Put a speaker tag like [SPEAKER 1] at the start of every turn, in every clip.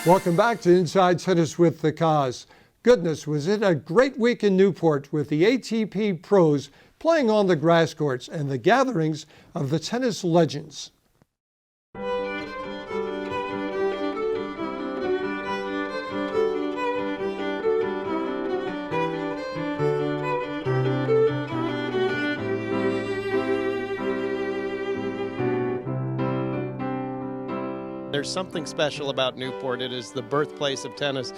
[SPEAKER 1] Welcome back to Inside Tennis with the Cause. Goodness, was it a great week in Newport with the ATP pros playing on the grass courts and the gatherings of the tennis legends.
[SPEAKER 2] There's something special about Newport. It is the birthplace of tennis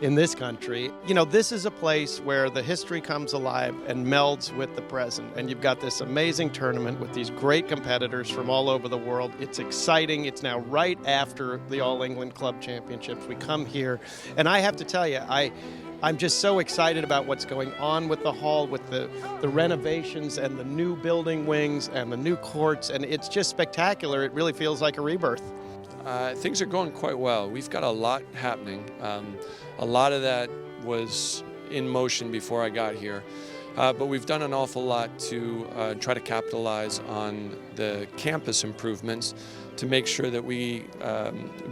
[SPEAKER 2] in this country. You know, this is a place where the history comes alive and melds with the present. And you've got this amazing tournament with these great competitors from all over the world. It's exciting. It's now right after the All England Club Championships. We come here, and I have to tell you, I'm just so excited about what's going on with the hall, with the renovations and the new building wings and the new courts, and it's just spectacular. It really feels like a rebirth.
[SPEAKER 3] Things are going quite well. We've got a lot happening. A lot of that was in motion before I got here. But we've done an awful lot to try to capitalize on the campus improvements to make sure that we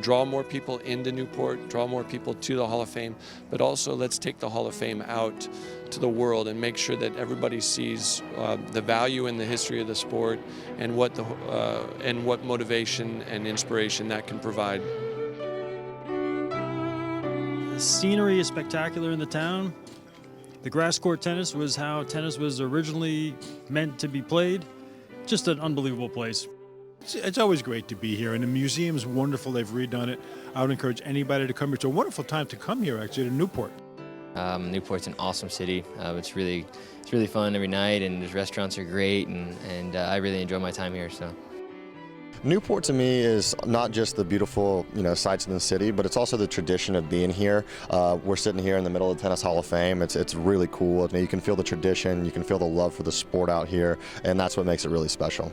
[SPEAKER 3] draw more people into Newport, draw more people to the Hall of Fame, but also let's take the Hall of Fame out to the world and make sure that everybody sees the value in the history of the sport and what motivation and inspiration that can provide.
[SPEAKER 4] The scenery is spectacular in the town. The grass court tennis was how tennis was originally meant to be played. Just an unbelievable place.
[SPEAKER 5] It's always great to be here, and the museum's wonderful. They've redone it. I would encourage anybody to come here. It's a wonderful time to come here, actually, to Newport.
[SPEAKER 6] Newport's an awesome city. It's really fun every night, and the restaurants are great, and I really enjoy my time here. So.
[SPEAKER 7] Newport to me is not just the beautiful, sights in the city, but it's also the tradition of being here. We're sitting here in the middle of the Tennis Hall of Fame. It's really cool. You can feel the tradition, you can feel the love for the sport out here, and that's what makes it really special.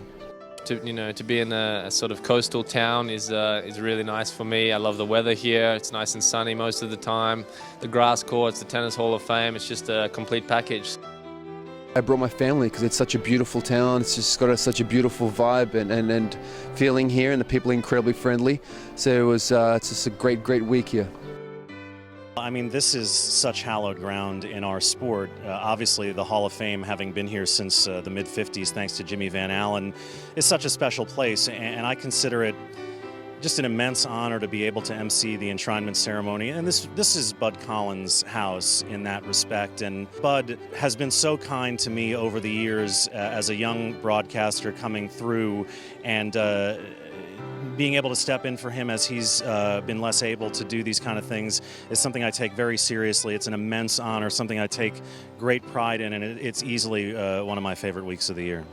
[SPEAKER 8] To be in a sort of coastal town is really nice for me. I love the weather here. It's nice and sunny most of the time. The grass courts, the Tennis Hall of Fame, it's just a complete package.
[SPEAKER 9] I brought my family because it's such a beautiful town. It's just got such a beautiful vibe and feeling here, and the people are incredibly friendly. So it's just a great week here.
[SPEAKER 10] I mean, this is such hallowed ground in our sport. Obviously, the Hall of Fame, having been here since the mid-'50s, thanks to Jimmy Van Allen, is such a special place, and I consider it just an immense honor to be able to MC the enshrinement ceremony. And this is Bud Collins' house in that respect. And Bud has been so kind to me over the years as a young broadcaster coming through, and being able to step in for him as he's been less able to do these kind of things is something I take very seriously. It's an immense honor, something I take great pride in, and it's easily one of my favorite weeks of the year.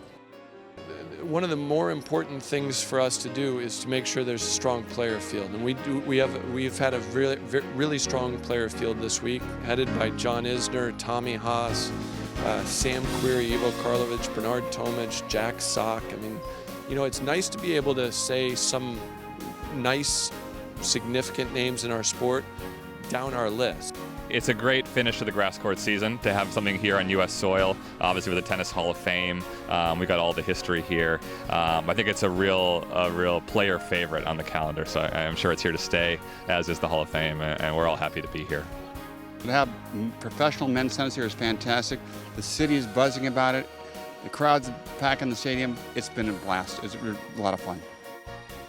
[SPEAKER 3] One of the more important things for us to do is to make sure there's a strong player field, and we've had a really strong player field this week, headed by John Isner, Tommy Haas, Sam Query, Ivo Karlovic, Bernard Tomic, Jack Sock. I mean, it's nice to be able to say some nice, significant names in our sport down our list.
[SPEAKER 11] It's a great finish to the grass court season to have something here on U.S. soil, obviously with the Tennis Hall of Fame. We got all the history here. I think it's a real player favorite on the calendar, so I'm sure it's here to stay, as is the Hall of Fame, and we're all happy to be here.
[SPEAKER 12] To have professional men's tennis here is fantastic. The city is buzzing about it. The crowd's packing the stadium. It's been a blast. It's a lot of fun.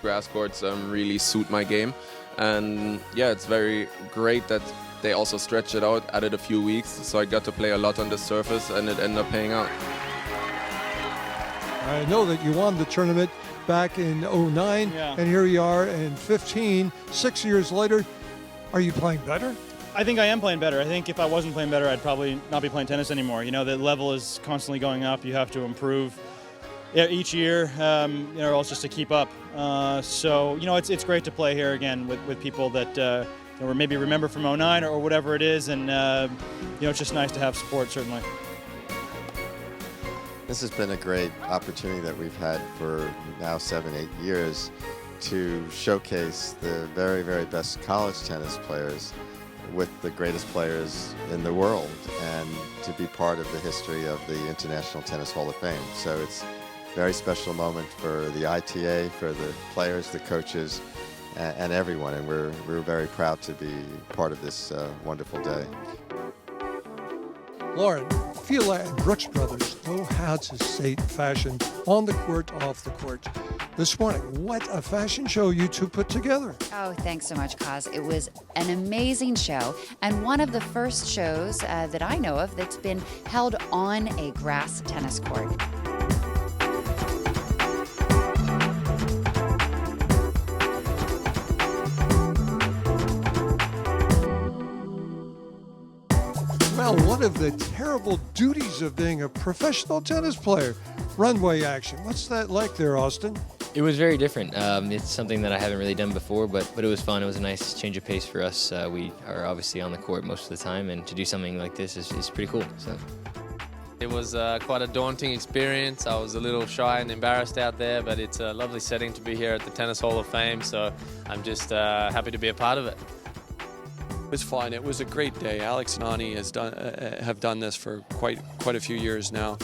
[SPEAKER 13] Grass courts really suit my game, and yeah, it's very great that they also stretched it out, added a few weeks, so I got to play a lot on the surface, and it ended up paying out.
[SPEAKER 1] I know that you won the tournament back in '09, and here you are in '15, 6 years later. Are you playing better?
[SPEAKER 14] I think I am playing better. I think if I wasn't playing better, I'd probably not be playing tennis anymore. The level is constantly going up. You have to improve each year, or else just to keep up. So it's great to play here again with people that or maybe remember from '09 or whatever it is, and it's just nice to have support, certainly.
[SPEAKER 7] This has been a great opportunity that we've had for now 7-8 years to showcase the very, very best college tennis players with the greatest players in the world, and to be part of the history of the International Tennis Hall of Fame. So it's a very special moment for the ITA, for the players, the coaches, and everyone, and we're very proud to be part of this wonderful day.
[SPEAKER 1] Lauren, Fila and Brooks Brothers know how to state fashion on the court, off the court. This morning, what a fashion show you two put together.
[SPEAKER 15] Oh, thanks so much, Kaz. It was an amazing show, and one of the first shows that I know of that's been held on a grass tennis court.
[SPEAKER 1] Well, one of the terrible duties of being a professional tennis player, runway action. What's that like there, Austin?
[SPEAKER 6] It was very different. It's something that I haven't really done before, but it was fun. It was a nice change of pace for us. We are obviously on the court most of the time, and to do something like this is pretty cool. So.
[SPEAKER 8] It was quite a daunting experience. I was a little shy and embarrassed out there, but it's a lovely setting to be here at the Tennis Hall of Fame, so I'm just happy to be a part of it.
[SPEAKER 3] It was fun. It was a great day. Alex and Ani have done this for quite a few years now,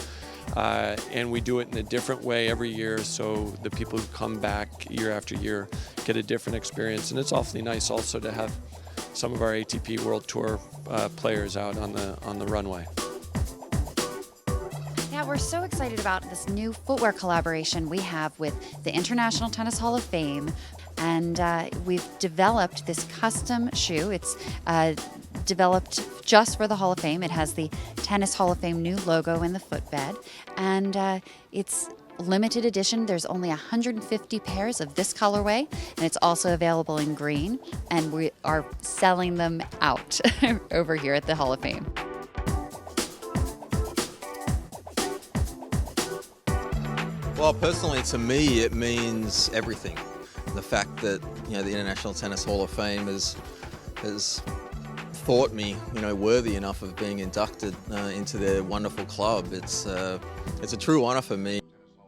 [SPEAKER 3] and we do it in a different way every year. So the people who come back year after year get a different experience, and it's awfully nice also to have some of our ATP World Tour players out on the runway.
[SPEAKER 15] Yeah, we're so excited about this new footwear collaboration we have with the International Tennis Hall of Fame. And we've developed this custom shoe. It's developed just for the Hall of Fame. It has the Tennis Hall of Fame new logo in the footbed. And it's limited edition. There's only 150 pairs of this colorway. And it's also available in green. And we are selling them out over here at the Hall of Fame.
[SPEAKER 16] Well, personally, to me, it means everything. The fact that the International Tennis Hall of Fame has thought me worthy enough of being inducted into their wonderful club. It's a true honor for me.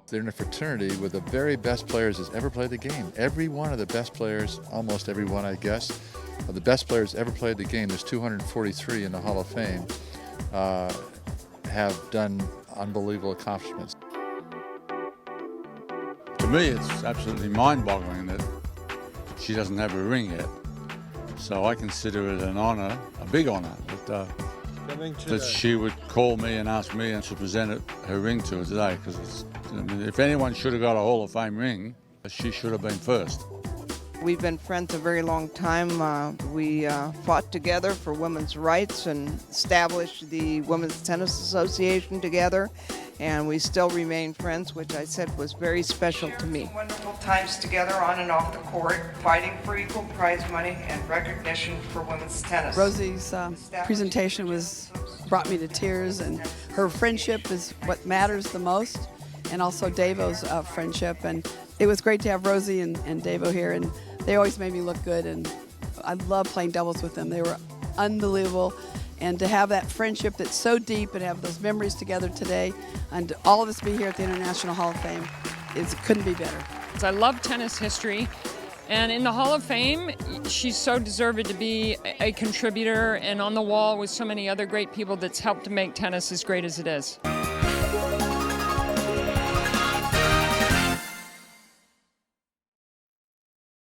[SPEAKER 17] They're in a fraternity with the very best players that's ever played the game. Every one of the best players, almost every one I guess, of the best players ever played the game, there's 243 in the Hall of Fame, have done unbelievable accomplishments.
[SPEAKER 18] To me, it's absolutely mind-boggling that she doesn't have a ring yet. So I consider it an honor, a big honor, that she would call me and ask me and to present her ring to her today. Because if anyone should have got a Hall of Fame ring, she should have been first.
[SPEAKER 19] We've been friends a very long time. We fought together for women's rights and established the Women's Tennis Association together. And we still remain friends, which I said was very special to me. Wonderful times together on and off the court, fighting for equal prize money and recognition for women's tennis.
[SPEAKER 20] Rosie's presentation brought me to tears, and her friendship is what matters the most, and also Davo's friendship. And it was great to have Rosie and Davo here, and they always made me look good, and I love playing doubles with them. They were unbelievable. And to have that friendship that's so deep and have those memories together today, and all of us be here at the International Hall of Fame, it couldn't be better.
[SPEAKER 21] I love tennis history, and in the Hall of Fame, she's so deserved to be a contributor and on the wall with so many other great people that's helped to make tennis as great as it is.